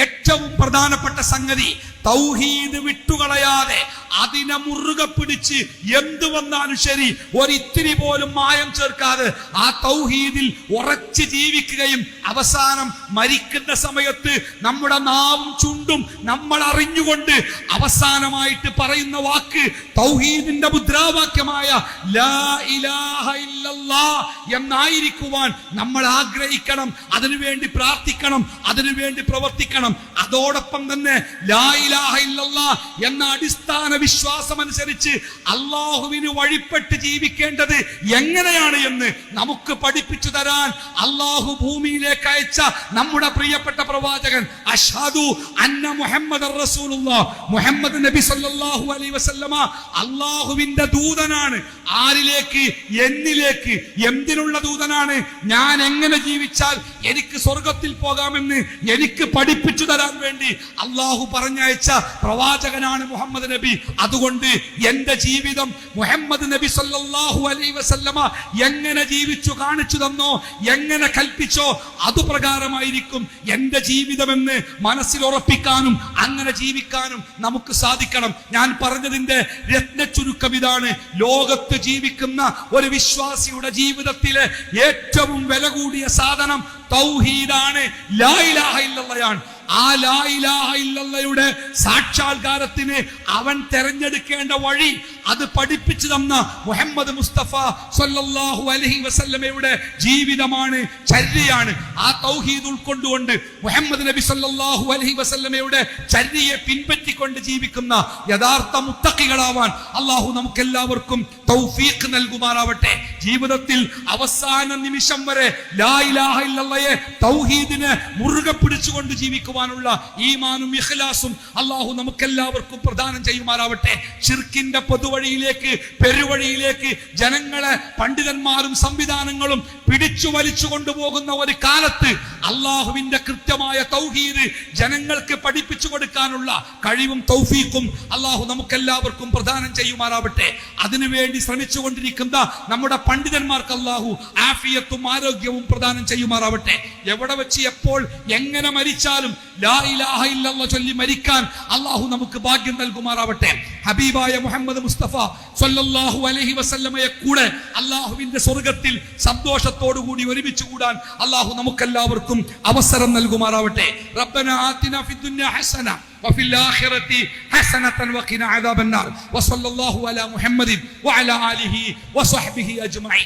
ഏറ്റവും പ്രധാനപ്പെട്ട സംഗതി തൗഹീദ് വിട്ടുകളയാതെ അതിനെ മുറുകെ പിടിച്ച് എന്തു വന്നാലും ശരി ഒരിത്തിരി പോലും മായം ചേർക്കാതെ ആ തൗഹീദിൽ ഉറച്ച് ജീവിക്കുകയും അവസാനം മരിക്കുന്ന സമയത്ത് നമ്മുടെ നാവും ചുണ്ടും നമ്മൾ അറിഞ്ഞുകൊണ്ട് അവസാനമായിട്ട് പറയുന്ന വാക്ക് തൗഹീദിന്റെ മുദ്രാവാക്യമായ ലാ ഇലാഹ ഇല്ലല്ലാഹ് എന്നായിരിക്കുവാൻ നമ്മൾ ആഗ്രഹിക്കണം. അതിനുവേണ്ടി പ്രാർത്ഥിക്കണം, അതിനുവേണ്ടി പ്രവർത്തിക്കണം. അതോടൊപ്പം തന്നെ ലാ ഇലാഹ ഇല്ലല്ലാഹ് എന്ന അടിസ്ഥാന വിശ്വാസം അനുസരിച്ച് അള്ളാഹുവിന് വഴിപ്പെട്ട് ജീവിക്കേണ്ടത് എങ്ങനെയാണ് എന്ന് നമുക്ക് പഠിപ്പിച്ചു തരാൻ അള്ളാഹു ഭൂമിയിലേക്ക് അയച്ച നമ്മുടെ പ്രിയപ്പെട്ട പ്രവാചകൻ അഷ്ഹദു അന്ന മുഹമ്മദർ റസൂലുള്ളാഹ്, മുഹമ്മദ് നബി സല്ലല്ലാഹു അലൈഹി വസല്ലമ അള്ളാഹുവിന്റെ ദൂതനാണ്. ആരിലേക്ക്? എന്നിലേക്ക്. എന്തിനുള്ള ദൂതനാണ്? ഞാൻ എങ്ങനെ ജീവിച്ചാൽ എനിക്ക് സ്വർഗത്തിൽ പോകാമെന്ന് എനിക്ക് പഠിപ്പിച്ചു തരാൻ വേണ്ടി അള്ളാഹു പറഞ്ഞയച്ച പ്രവാചകനാണ് മുഹമ്മദ് നബി. അതുകൊണ്ട് എന്റെ ജീവിതം മുഹമ്മദ് നബി സല്ലല്ലാഹു അലൈഹി വസല്ലമ എങ്ങനെ ജീവിച്ചു കാണിച്ചു തന്നോ, എങ്ങനെ കൽപ്പിച്ചോ അതുപ്രകാരമായിരിക്കും എന്റെ ജീവിതമെന്ന് മനസ്സിൽ ഉറപ്പിക്കാനും അങ്ങനെ ജീവിക്കാനും നമുക്ക് സാധിക്കണം. ഞാൻ പറഞ്ഞതിന്റെ രത്നച്ചുരുക്കം ഇതാണ്. ലോകത്ത് ജീവിക്കുന്ന ഒരു വിശ്വാസിയുടെ ജീവിതത്തിലെ ഏറ്റവും വില കൂടിയ സാധനം തൗഹീദാണ്, ലാ ഇലാഹ ഇല്ലല്ലാഹ്. ആ ലാ ഇലാഹ ഇല്ലല്ലാഹയുടെ സാക്ഷാത്കാരത്തിന് അവൻ തെരഞ്ഞെടുക്കേണ്ട വഴി അത് പഠിപ്പിച്ചു തന്ന മുഹമ്മദ് മുസ്തഫ സ്വല്ലല്ലാഹു അലൈഹി വസല്ലമയുടെ ജീവിതമാണ്, ചര്യയാണ്. ആ തൗഹീദ് ഉൾക്കൊണ്ടുകൊണ്ട് മുഹമ്മദ് നബി സ്വല്ലല്ലാഹു അലൈഹി വസല്ലമയുടെ ചര്യയെ പിൻപറ്റിക്കൊണ്ട് ജീവിക്കുന്ന യഥാർത്ഥ മുത്തഖികളാവാൻ അല്ലാഹു നമുക്കെല്ലാവർക്കും തൗഫീഖ് നൽകുമാറാവട്ടെ. ജീവിതത്തിൽ അവസാന നിമിഷം വരെ ലാ ഇലാഹ ഇല്ലല്ലാഹയെ തൗഹീദിനെ മുറുകെ പിടിച്ചുകൊണ്ട് ജീവിക്കുവാനുള്ള ഈമാനും ഇഖ്ലാസും അല്ലാഹു നമുക്കെല്ലാവർക്കും പ്രദാനം ചെയ്യുമാറാവട്ടെ. ശിർക്കിന്റെ പൊതുവഴിയിലേക്ക്, പെരുവഴിയിലേക്ക് ജനങ്ങളെ പണ്ഡിതന്മാരും സംവിധാനങ്ങളും പിടിച്ചു വലിച്ചു കൊണ്ടുപോകുന്ന ഒരു കാലത്ത് അള്ളാഹുവിന്റെ കൃത്യമായ തൗഹീദ് ജനങ്ങൾക്ക് പഠിപ്പിച്ചു കൊടുക്കാനുള്ള കഴിവും തൗഫീഖും അള്ളാഹു നമുക്കെല്ലാവർക്കും പ്രദാനം ചെയ്യുമാറാവട്ടെ. അതിനുവേണ്ടി ശ്രമിച്ചുകൊണ്ടിരിക്കുന്ന നമ്മുടെ പണ്ഡിതന്മാർക്ക് അള്ളാഹു ആഫിയത്തും ആരോഗ്യവും പ്രദാനം ചെയ്യുമാറാവട്ടെ. എവിടെ വെച്ച് എപ്പോൾ എങ്ങനെ മരിച്ചാലും ലാ ഇലാഹ ഇല്ലല്ലാഹ് ചൊല്ലി മരിക്കാൻ അള്ളാഹു നമുക്ക് ഭാഗ്യം നൽകുമാറാവട്ടെ. ഹബീബായ മുഹമ്മദ് മുസ്തഫ സ്വല്ലല്ലാഹു അലൈഹി വസല്ലമയെ കൂടെ അള്ളാഹുവിന്റെ സ്വർഗത്തിൽ സന്തോഷത്തോടു കൂടി ഒരുമിച്ച് കൂടാൻ അള്ളാഹു നമുക്കെല്ലാവർക്കും അവസരം നൽകുമാറാവട്ടെ. റബ്ബന ആതിനാ ഫിദ്ദുനിയ ഹസന വഫിൽ ആഖിറതി ഹസനതൻ വഖിനാ അദാബന്നാർ. വസല്ലല്ലാഹു അലാ മുഹമ്മദിൻ വഅലാ ആലിഹി വസഹ്ബിഹി അജ്മഈൻ.